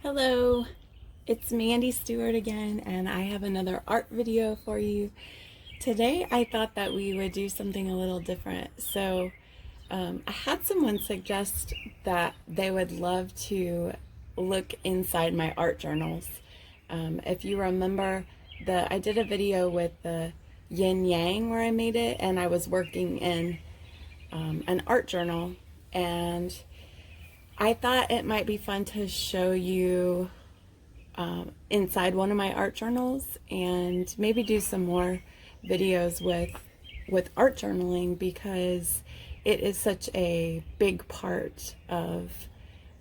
Hello, it's Mandy Stewart again, and I have another art video for you. Today I thought that we would do something a little different. I had someone suggest that they would love to look inside my art journals. If you remember, I did a video with the yin yang where I made it, and I was working in an art journal, and I thought it might be fun to show you inside one of my art journals, and maybe do some more videos with art journaling, because it is such a big part of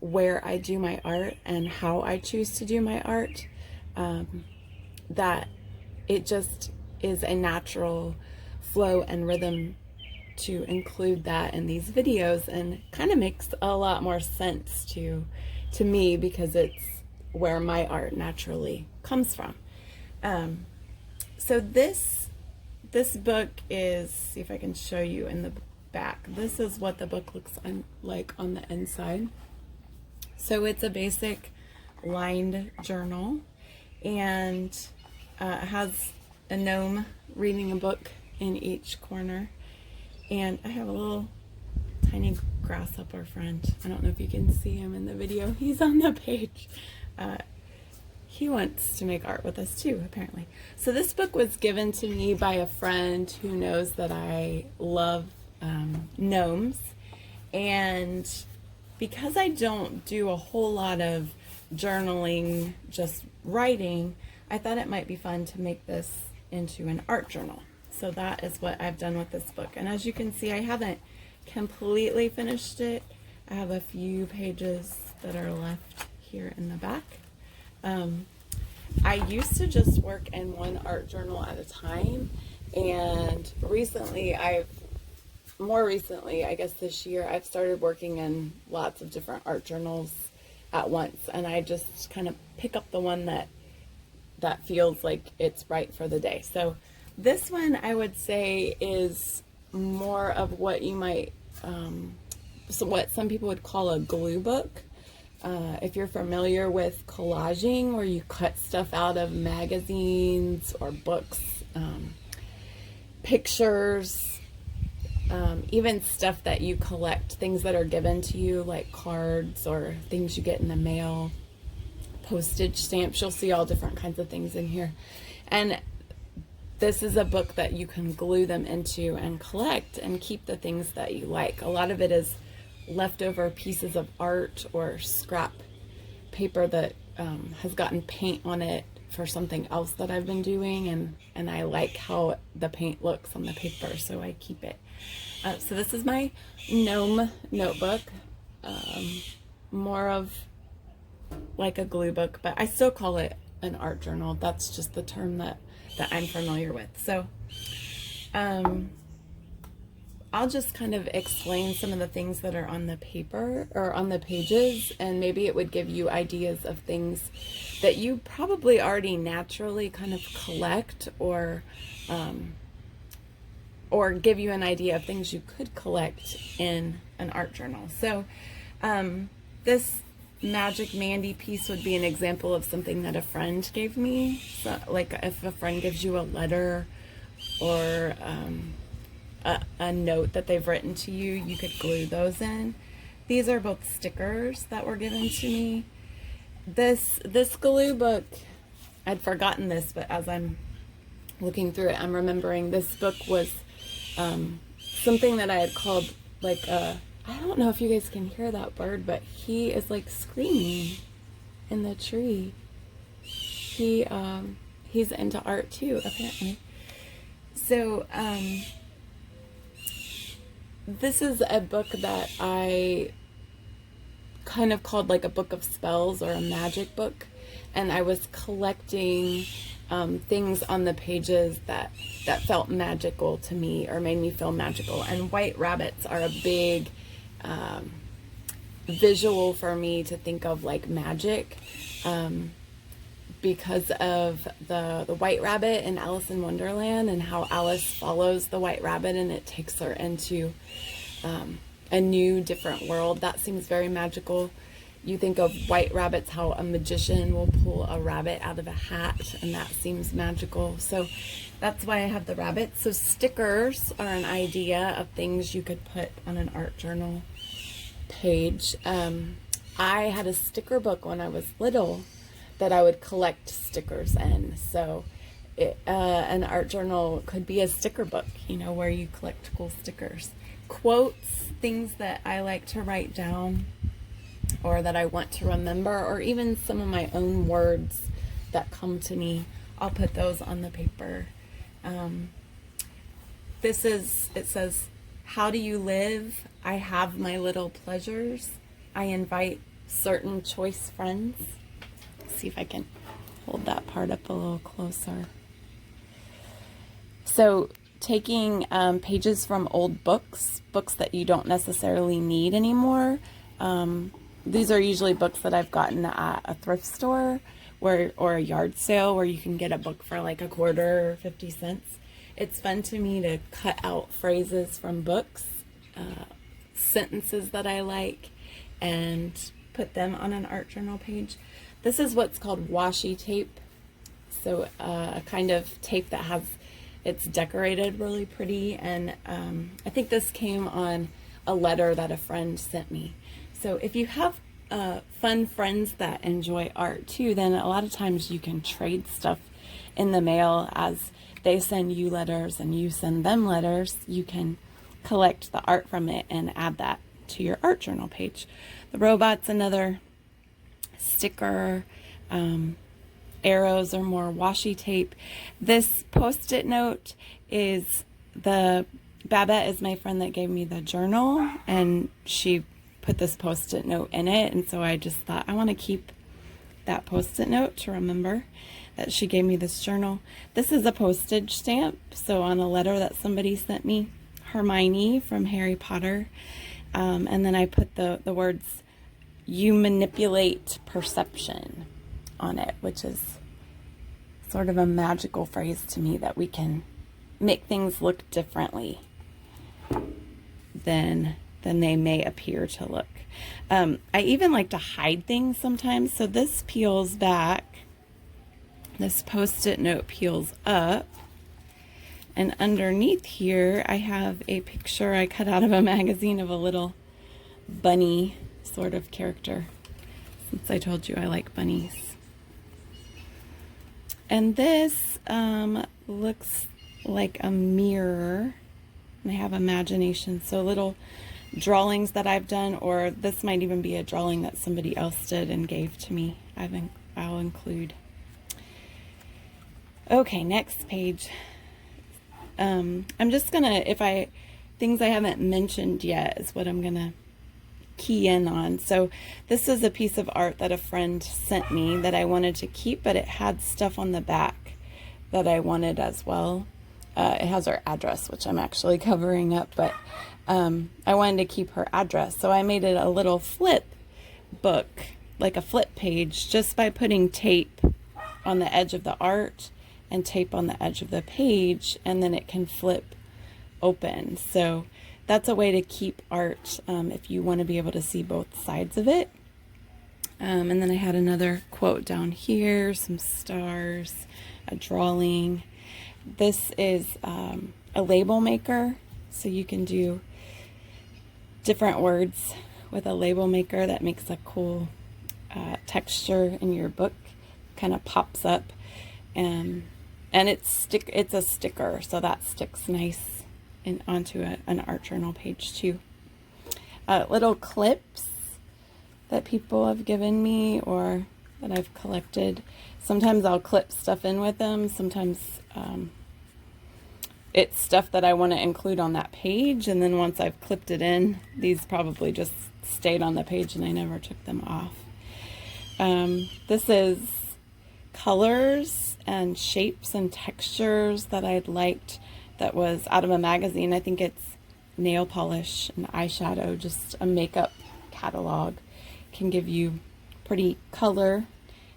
where I do my art and how I choose to do my art, that it just is a natural flow and rhythm to include that in these videos, and kind of makes a lot more sense to me, because it's where my art naturally comes from. So this book is, see if I can show you in the back. This is what the book looks like on the inside. So it's a basic lined journal, and it has a gnome reading a book in each corner. And I have a little tiny grasshopper friend. I don't know if you can see him in the video. He's on the page. He wants to make art with us too, apparently. So this book was given to me by a friend who knows that I love gnomes. And because I don't do a whole lot of journaling, just writing, I thought it might be fun to make this into an art journal. So that is what I've done with this book. And as you can see, I haven't completely finished it. I have a few pages that are left here in the back. I used to just work in one art journal at a time, and more recently, I guess this year, I've started working in lots of different art journals at once, and I just kind of pick up the one that feels like it's right for the day. So this one, I would say, is more of what you might, what some people would call a glue book. If you're familiar with collaging, where you cut stuff out of magazines or books, pictures, even stuff that you collect, things that are given to you, like cards or things you get in the mail, postage stamps. You'll see all different kinds of things in here. And this is a book that you can glue them into and collect and keep the things that you like. A lot of it is leftover pieces of art or scrap paper that has gotten paint on it for something else that I've been doing, and I like how the paint looks on the paper, so I keep it. So this is my gnome notebook, more of like a glue book, but I still call it an art journal. That's just the term that I'm familiar with. So I'll just kind of explain some of the things that are on the paper or on the pages, and maybe it would give you ideas of things that you probably already naturally kind of collect, or give you an idea of things you could collect in an art journal. So this Magic Mandy piece would be an example of something that a friend gave me. So, like if a friend gives you a letter or a note that they've written to you, you could glue those in. These are both stickers that were given to me. This glue book, I'd forgotten this, but as I'm looking through it, I'm remembering this book was something that I had called like I don't know if you guys can hear that bird, but he is like screaming in the tree. He's into art too, apparently. So this is a book that I kind of called like a book of spells or a magic book, and I was collecting things on the pages that felt magical to me or made me feel magical. And white rabbits are a big visual for me to think of like magic, because of the white rabbit in Alice in Wonderland, and how Alice follows the white rabbit and it takes her into a new different world. That seems very magical you think of white rabbits, how a magician will pull a rabbit out of a hat, and that seems magical. So that's why I have the rabbits. So stickers are an idea of things you could put on an art journal page. I had a sticker book when I was little that I would collect stickers in. So an art journal could be a sticker book, you know, where you collect cool stickers. Quotes, things that I like to write down or that I want to remember, or even some of my own words that come to me, I'll put those on the paper. It says, how do you live? I have my little pleasures. I invite certain choice friends. Let's see if I can hold that part up a little closer. So taking pages from old books that you don't necessarily need anymore. These are usually books that I've gotten at a thrift store or a yard sale where you can get a book for like a quarter or 50 cents. It's fun to me to cut out phrases from books, sentences that I like, and put them on an art journal page. This is what's called washi tape. So a kind of tape that it's decorated really pretty, and I think this came on a letter that a friend sent me. So if you have fun friends that enjoy art too, then a lot of times you can trade stuff in the mail. As they send you letters and you send them letters, you can collect the art from it and add that to your art journal page. The robot's another sticker. Arrows are more washi tape. This post-it note is Babette is my friend that gave me the journal, and she put this post-it note in it, and so I just thought I want to keep that post-it note to remember that she gave me this journal. This is a postage stamp, so on a letter that somebody sent me, Hermione from Harry Potter, and then I put the words, "You manipulate perception," on it, which is sort of a magical phrase to me, that we can make things look differently than they may appear to look. I even like to hide things sometimes. So this peels back, this post-it note peels up, and underneath here I have a picture I cut out of a magazine of a little bunny sort of character, since I told you I like bunnies. And this looks like a mirror, and I have imagination, so little drawings that I've done, or this might even be a drawing that somebody else did and gave to me. I'll include. Okay, next page. I'm just gonna, things I haven't mentioned yet is what I'm gonna key in on. So this is a piece of art that a friend sent me that I wanted to keep, but it had stuff on the back that I wanted as well. It has her address, which I'm actually covering up, but I wanted to keep her address. So I made it a little flip book, like a flip page, just by putting tape on the edge of the art and tape on the edge of the page, and then it can flip open. So that's a way to keep art if you want to be able to see both sides of it. And then I had another quote down here, some stars, a drawing. This is a label maker, so you can do different words with a label maker that makes a cool texture in your book, kind of pops up, and it's a sticker, so that sticks nice onto an art journal page too. Little clips that people have given me or that I've collected. Sometimes I'll clip stuff in with them. Sometimes it's stuff that I want to include on that page, and then once I've clipped it in, these probably just stayed on the page and I never took them off. This is colors and shapes and textures that I'd liked, that was out of a magazine. I think it's nail polish and eyeshadow, just a makeup catalog. Can give you pretty color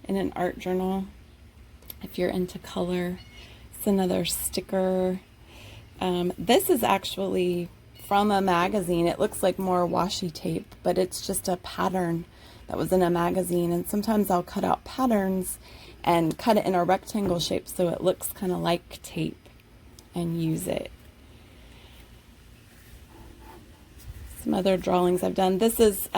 in an art journal if you're into color. It's another sticker. This is actually from a magazine. It looks like more washi tape, but it's just a pattern that was in a magazine, and sometimes I'll cut out patterns and cut it in a rectangle shape so it looks kind of like tape and use it. Some other drawings I've done. This is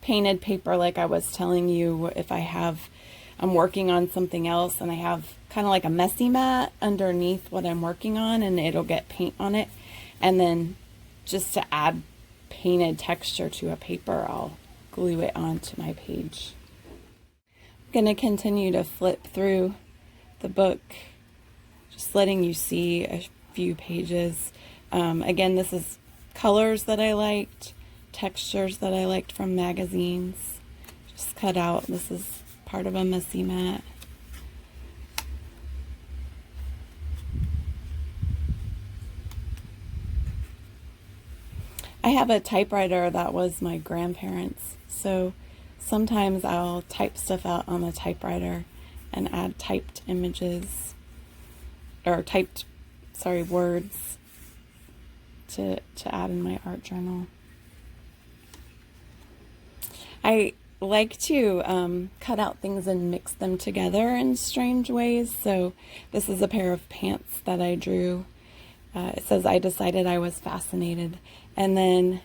painted paper, like I was telling you. If I'm working on something else and I have kind of like a messy mat underneath what I'm working on, and it'll get paint on it, and then just to add painted texture to a paper, I'll glue it onto my page. I'm going to continue to flip through the book, just letting you see a few pages. Again, this is colors that I liked, textures that I liked from magazines, just cut out. This is part of a messy mat. I have a typewriter that was my grandparents', so sometimes I'll type stuff out on the typewriter and add typed images, or words to add in my art journal. I like to cut out things and mix them together in strange ways. So this is a pair of pants that I drew. It says, "I decided I was fascinated." And then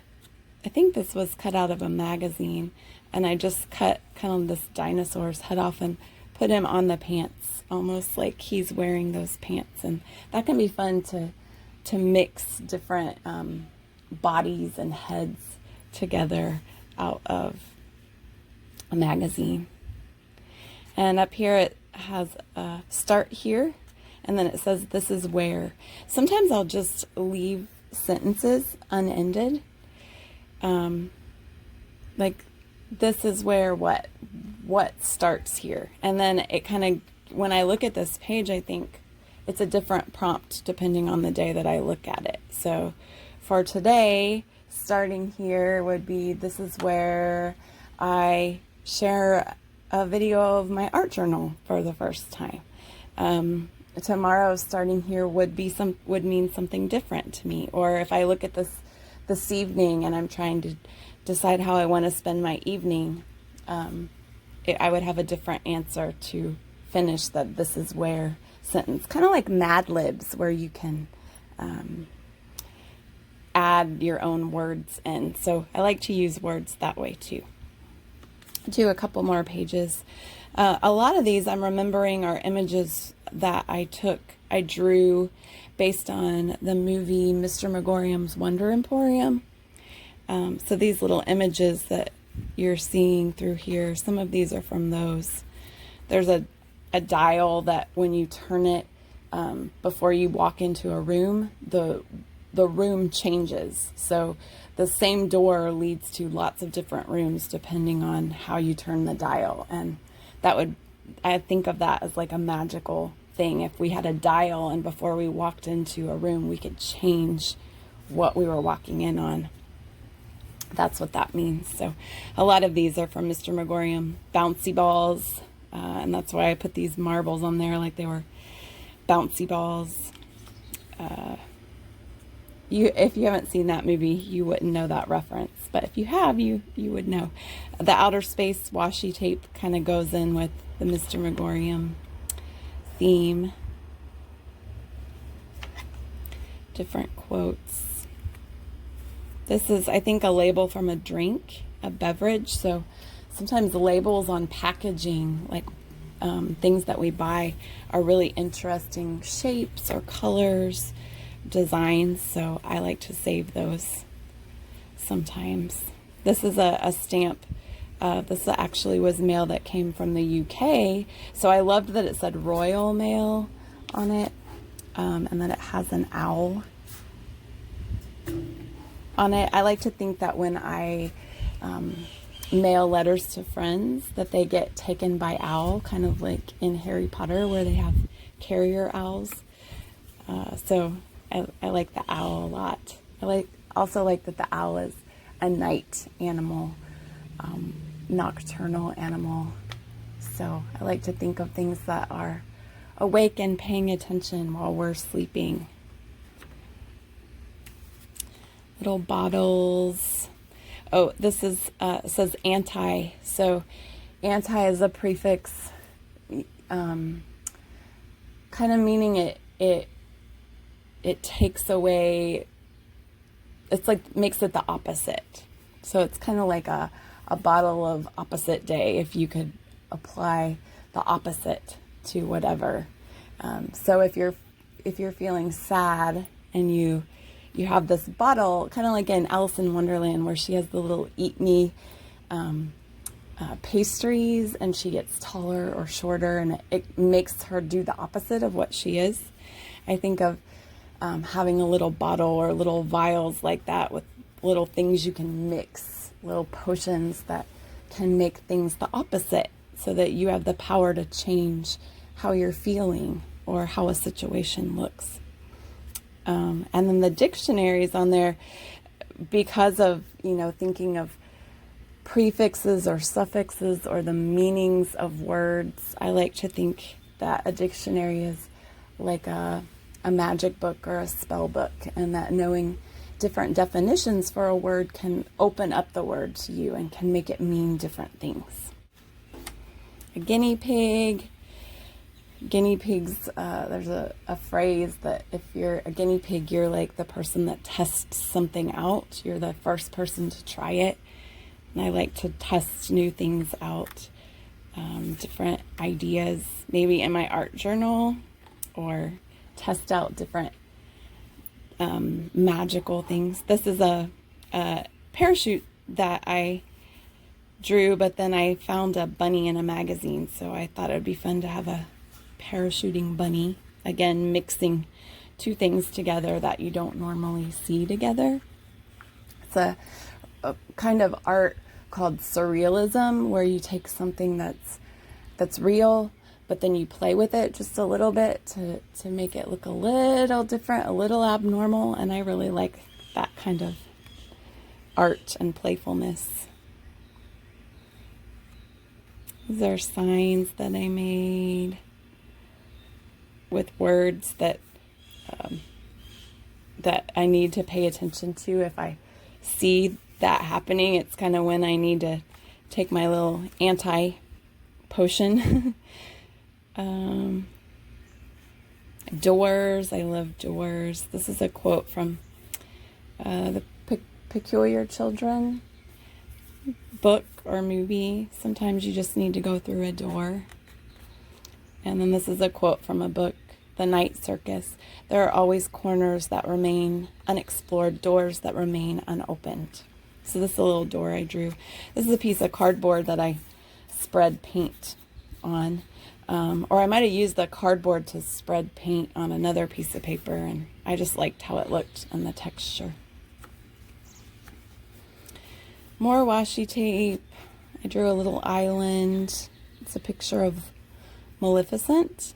I think this was cut out of a magazine, and I just cut kind of this dinosaur's head off and put him on the pants, almost like he's wearing those pants. And that can be fun to mix different bodies and heads together out of a magazine. And up here it has a start here, and then it says, "This is where." Sometimes I'll just leave sentences unended, like this is where what starts here, and then it kind of, when I look at this page, I think it's a different prompt depending on the day that I look at it. So for today, starting here would be, this is where I share a video of my art journal for the first time. Tomorrow, starting here would mean something different to me. Or if I look at this evening and I'm trying to decide how I want to spend my evening, I would have a different answer to finish that "this is where" sentence. Kind of like Mad Libs, where you can add your own words in. So I like to use words that way too. Do a couple more pages. A lot of these I'm remembering are images that I drew based on the movie Mr. Megorium's Wonder Emporium. So these little images that you're seeing through here, some of these are from those. There's a dial that when you turn it before you walk into a room, the room changes. So the same door leads to lots of different rooms depending on how you turn the dial. And I think of that as like a magical thing. If we had a dial and before we walked into a room, we could change what we were walking in on. That's what that means. So a lot of these are from Mr. Megorium. Bouncy balls, and that's why I put these marbles on there like they were bouncy balls. If you haven't seen that movie, you wouldn't know that reference, but if you have, you would know. The outer space washi tape kind of goes in with the Mr. Megorium theme. Different quotes. This is, I think, a label from a drink, a beverage. So sometimes the labels on packaging, like things that we buy, are really interesting shapes or colors, designs. So I like to save those sometimes. This is a stamp. This actually was mail that came from the UK. So I loved that it said Royal Mail on it, and that it has an owl on it. I like to think that when I mail letters to friends, that they get taken by owl, kind of like in Harry Potter where they have carrier owls. So I like the owl a lot. I also like that the owl is a night animal, nocturnal animal. So I like to think of things that are awake and paying attention while we're sleeping. Little bottles. Oh, this is says anti. So anti is a prefix, kind of meaning it takes away. It's like makes it the opposite. So it's kind of like a bottle of opposite day, if you could apply the opposite to whatever. So if you're feeling sad and you have this bottle, kind of like in Alice in Wonderland, where she has the little eat me pastries, and she gets taller or shorter, and it makes her do the opposite of what she is. I think of having a little bottle or little vials like that with little things you can mix, little potions that can make things the opposite, so that you have the power to change how you're feeling or how a situation looks. And then the dictionaries on there, because of, thinking of prefixes or suffixes or the meanings of words, I like to think that a dictionary is like a magic book or a spell book, and that knowing different definitions for a word can open up the word to you and can make it mean different things. A guinea pig. Guinea pigs, there's a phrase that if you're a guinea pig, you're like the person that tests something out. You're the first person to try it. And I like to test new things out, different ideas, maybe in my art journal, or test out different magical things. This is a parachute that I drew, but then I found a bunny in a magazine, so I thought it would be fun to have a parachuting bunny. Again, mixing two things together that you don't normally see together. It's a kind of art called surrealism, where you take something that's real, but then you play with it just a little bit to make it look a little different, a little abnormal, and I really like that kind of art and playfulness. These are signs that I made with words that I need to pay attention to. If I see that happening, it's kind of when I need to take my little anti-potion. Doors. I love doors. This is a quote from the Peculiar Children book or movie. Sometimes you just need to go through a door. And then this is a quote from a book, The Night Circus. There are always corners that remain unexplored, doors that remain unopened. So this is a little door I drew. This is a piece of cardboard that I spread paint on. Or I might have used the cardboard to spread paint on another piece of paper, and I just liked how it looked and the texture. More washi tape. I drew a little island. It's a picture of Maleficent.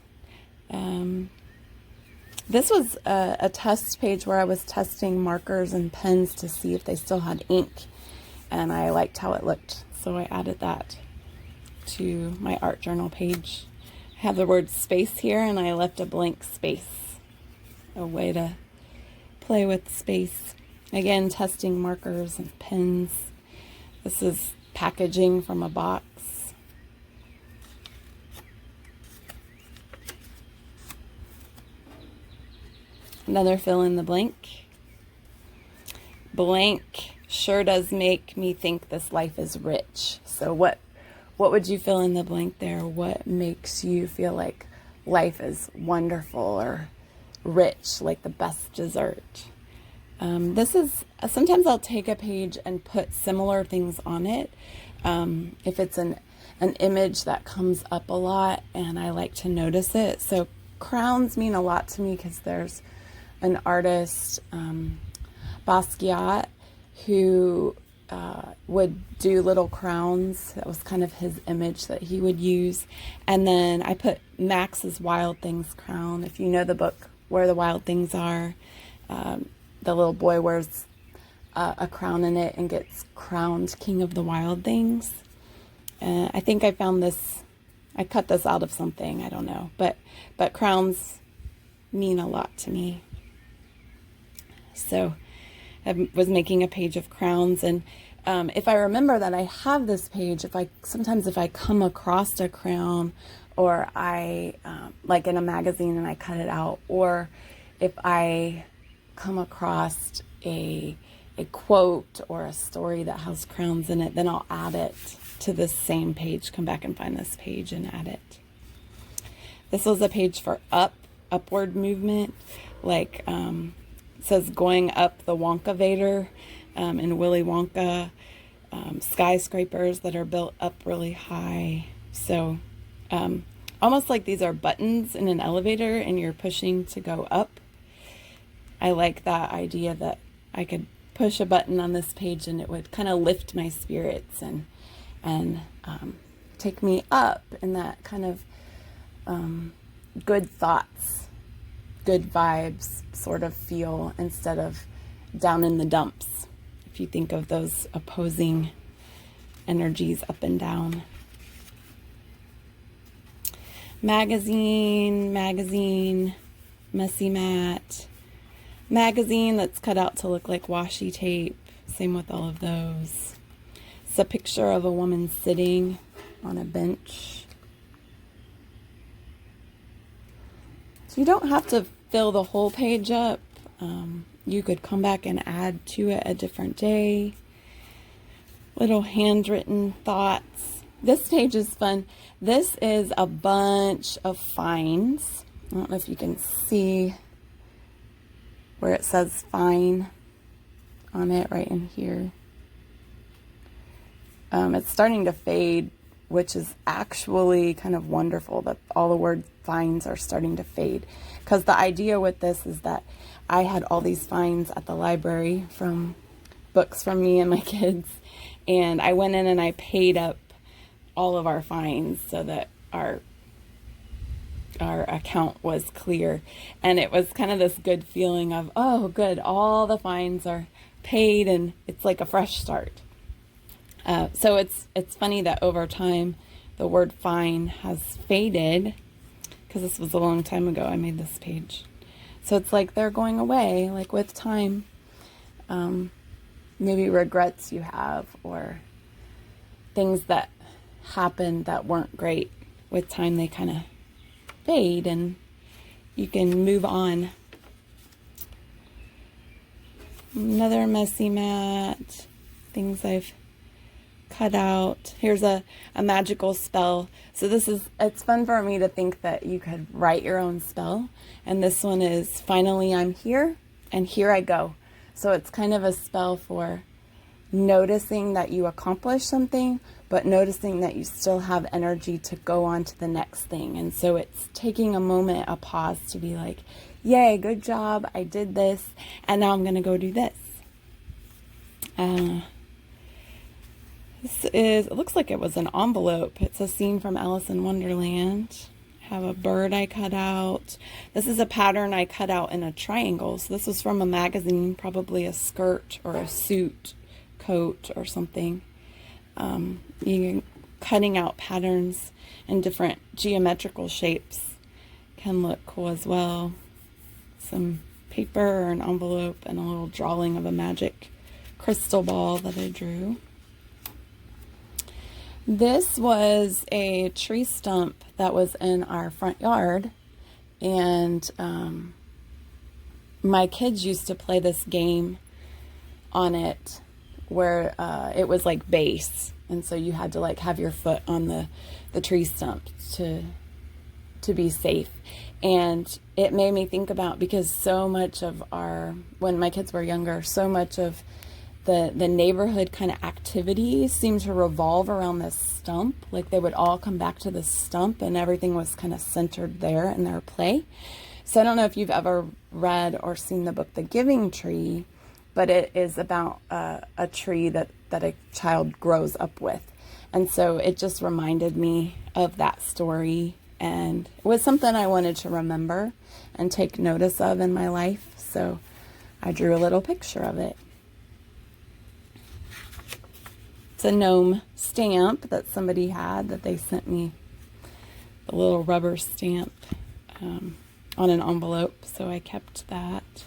This was a test page where I was testing markers and pens to see if they still had ink, and I liked how it looked, so I added that to my art journal page. I have the word space here, and I left a blank space, a way to play with space. Again, testing markers and pens. This is packaging from a box. Another fill in the blank. Blank sure does make me think this life is rich. So what would you fill in the blank there? What makes you feel like life is wonderful or rich, like the best dessert? This is, sometimes I'll take a page and put similar things on it. If it's an image that comes up a lot and I like to notice it. So crowns mean a lot to me because there's an artist, Basquiat, who would do little crowns. That was kind of his image that he would use. And then I put Max's Wild Things crown. If you know the book Where the Wild Things Are, the little boy wears a crown in it and gets crowned King of the Wild Things. I think I found this, I cut this out of something, I don't know. But crowns mean a lot to me. So I was making a page of crowns, and if I remember that I have this page, sometimes if I come across a crown, or I, like in a magazine and I cut it out, or if I come across a quote or a story that has crowns in it, then I'll add it to this same page, come back and find this page and add it. This was a page for upward movement, like it says going up the Wonkavator in Willy Wonka, skyscrapers that are built up really high. So almost like these are buttons in an elevator and you're pushing to go up. I like that idea that I could push a button on this page and it would kind of lift my spirits and take me up in that kind of good thoughts, good vibes sort of feel, instead of down in the dumps, if you think of those opposing energies up and down. Magazine, messy mat. Magazine that's cut out to look like washi tape. Same with all of those. It's a picture of a woman sitting on a bench. So you don't have to fill the whole page up. You could come back and add to it a different day. Little handwritten thoughts. This page is fun. This is a bunch of finds. I don't know if you can see where it says fine on it right in here. It's starting to fade, which is actually kind of wonderful that all the word finds are starting to fade. Because the idea with this is that I had all these finds at the library from books from me and my kids. And I went in and I paid up all of our finds so that our account was clear. And it was kind of this good feeling of, oh good, all the fines are paid and it's like a fresh start. So it's funny that over time the word fine has faded, because this was a long time ago I made this page. So it's like they're going away, like with time. Maybe regrets you have, or things that happened that weren't great. With time they kind of fade and you can move on. Another messy mat, things I've cut out. Here's a magical spell. So it's fun for me to think that you could write your own spell. And this one is, finally I'm here and here I go. So it's kind of a spell for noticing that you accomplished something, but noticing that you still have energy to go on to the next thing. And so it's taking a moment, a pause, to be like, yay, good job, I did this, and now I'm going to go do this. It looks like it was an envelope. It's a scene from Alice in Wonderland. I have a bird I cut out. This is a pattern I cut out in a triangle. So this was from a magazine, probably a skirt or a suit, coat or something. Cutting out patterns in different geometrical shapes can look cool as well. Some paper or an envelope and a little drawing of a magic crystal ball that I drew. This was a tree stump that was in our front yard, and my kids used to play this game on it where it was like base, and so you had to like have your foot on the tree stump to be safe. And it made me think about, because so much of when my kids were younger, so much of the neighborhood kind of activities seemed to revolve around this stump. Like they would all come back to this stump and everything was kind of centered there in their play. So I don't know if you've ever read or seen the book The Giving Tree, but it is about a tree that a child grows up with. And so it just reminded me of that story, and it was something I wanted to remember and take notice of in my life. So I drew a little picture of it. It's a gnome stamp that somebody had, that they sent me, a little rubber stamp on an envelope, so I kept that.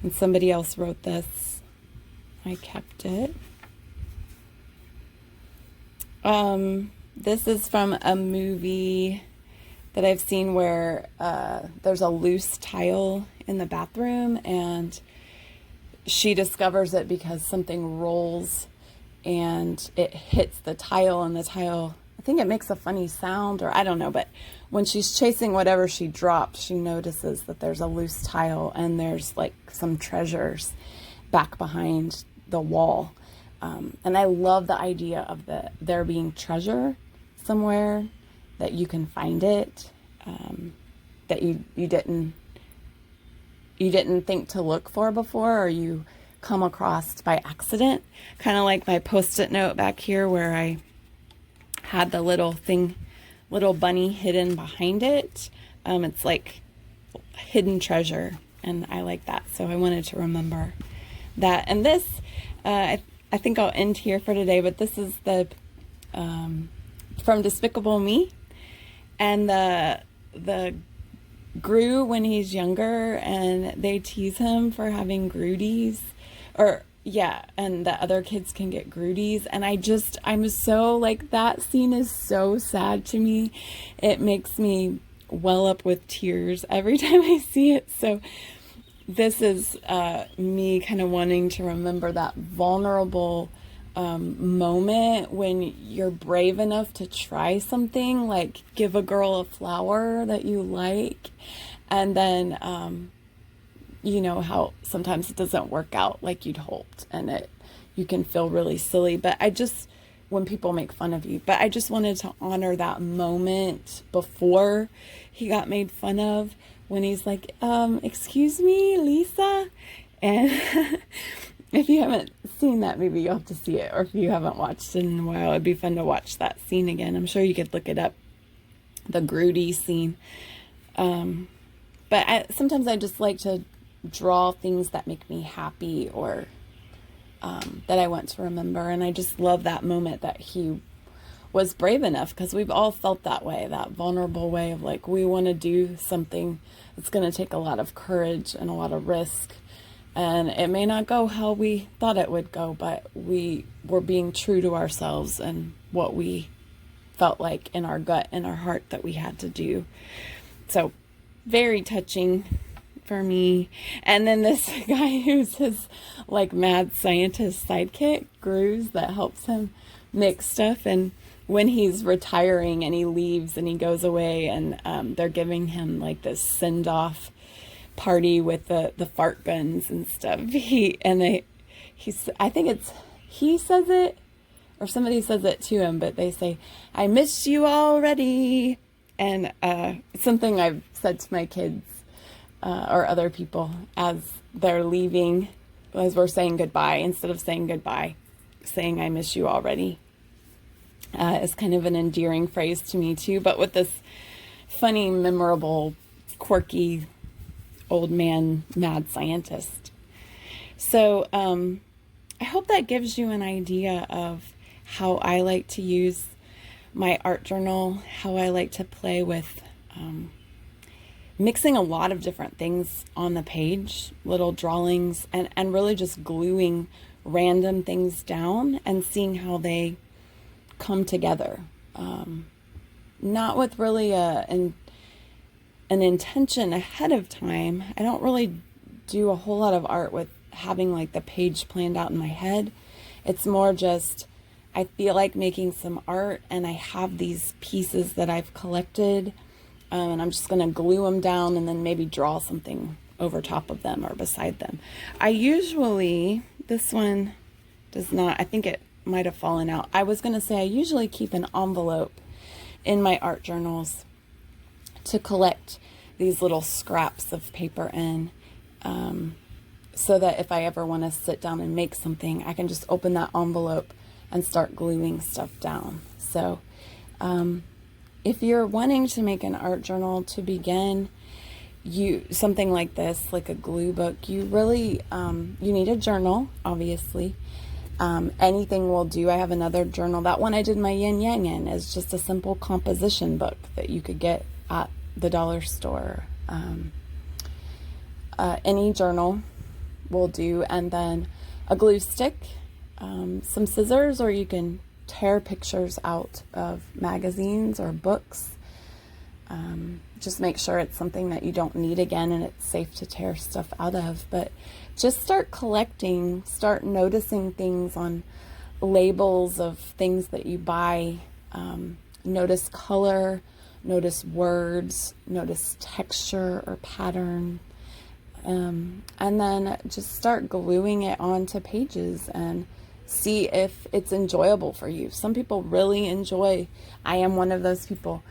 And somebody else wrote this. I kept it. This is from a movie that I've seen where there's a loose tile in the bathroom, and she discovers it because something rolls and it hits the tile, and the tile, I think it makes a funny sound, or I don't know, but when she's chasing whatever she dropped, she notices that there's a loose tile and there's like some treasures back behind the wall. And I love the idea of there being treasure somewhere, that you can find it, that you didn't think to look for before, or you come across by accident. Kind of like my Post-it note back here where I had the little bunny hidden behind it. It's like hidden treasure, and I like that. So I wanted to remember that. And this, I think I'll end here for today, but this is the from Despicable Me, and the Gru when he's younger, and they tease him for having Grudies, and the other kids can get Grudies, and I'm so like, that scene is so sad to me. It makes me well up with tears every time I see it. So this is me kind of wanting to remember that vulnerable moment when you're brave enough to try something, like give a girl a flower that you like, and then you know how sometimes it doesn't work out like you'd hoped, and you can feel really silly, but when people make fun of you. But I just wanted to honor that moment before he got made fun of, when he's like, excuse me, Lisa? And if you haven't seen that movie, you'll have to see it. Or if you haven't watched it in a while, it'd be fun to watch that scene again. I'm sure you could look it up, the Grudy scene. But sometimes I just like to draw things that make me happy, or that I want to remember. And I just love that moment that he was brave enough, because we've all felt that way, that vulnerable way of like, we want to do something that's going to take a lot of courage and a lot of risk. And it may not go how we thought it would go, but we were being true to ourselves and what we felt like in our gut and our heart that we had to do. So very touching for me. And then this guy who's his like mad scientist sidekick, Gruz, that helps him mix stuff. And when he's retiring and he leaves and he goes away, and they're giving him like this send-off party with the fart guns and stuff. He says it, or somebody says it to him, but they say, "I miss you already." And something I've said to my kids or other people as they're leaving, as we're saying goodbye, instead of saying goodbye, saying "I miss you already" is kind of an endearing phrase to me too, but with this funny, memorable, quirky old man mad scientist. So I hope that gives you an idea of how I like to use my art journal, how I like to play with mixing a lot of different things on the page, little drawings, and really just gluing random things down and seeing how they come together. Not with really an intention ahead of time. I don't really do a whole lot of art with having like the page planned out in my head. It's more just, I feel like making some art, and I have these pieces that I've collected, and I'm just going to glue them down and then maybe draw something over top of them or beside them. I usually, this one does not, I think it might have fallen out. I was going to say I usually keep an envelope in my art journals to collect these little scraps of paper in, so that if I ever want to sit down and make something, I can just open that envelope and start gluing stuff down. So if you're wanting to make an art journal to begin, something like this, like a glue book, you really you need a journal, obviously. Anything will do. I have another journal. That one I did my yin yang in is just a simple composition book that you could get at the dollar store. Any journal will do, and then a glue stick, some scissors, or you can tear pictures out of magazines or books. Just make sure it's something that you don't need again and it's safe to tear stuff out of. But just start collecting, start noticing things on labels of things that you buy. Notice color, notice words, notice texture or pattern. And then just start gluing it onto pages and see if it's enjoyable for you. Some people really enjoy, I am one of those people,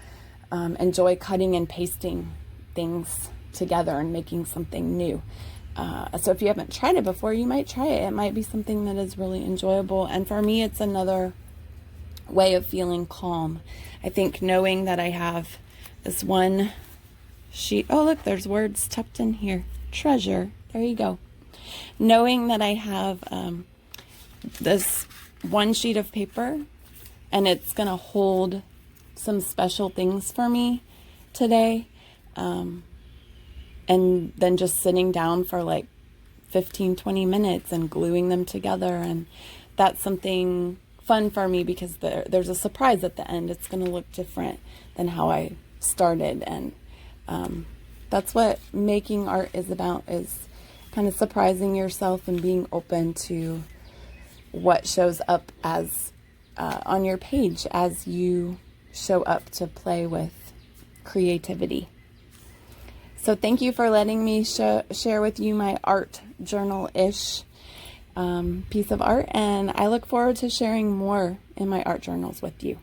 enjoy cutting and pasting things together and making something new. So if you haven't tried it before, you might try it. It might be something that is really enjoyable. And for me, it's another way of feeling calm. I think knowing that I have this one sheet, oh look, there's words tucked in here. Treasure, there you go. Knowing that I have this one sheet of paper and it's gonna hold some special things for me today, and then just sitting down for like 15-20 minutes and gluing them together, and that's something fun for me because there's a surprise at the end. It's going to look different than how I started, and that's what making art is about, is kind of surprising yourself and being open to what shows up as on your page as you show up to play with creativity. So thank you for letting me share with you my art journal-ish piece of art, and I look forward to sharing more in my art journals with you.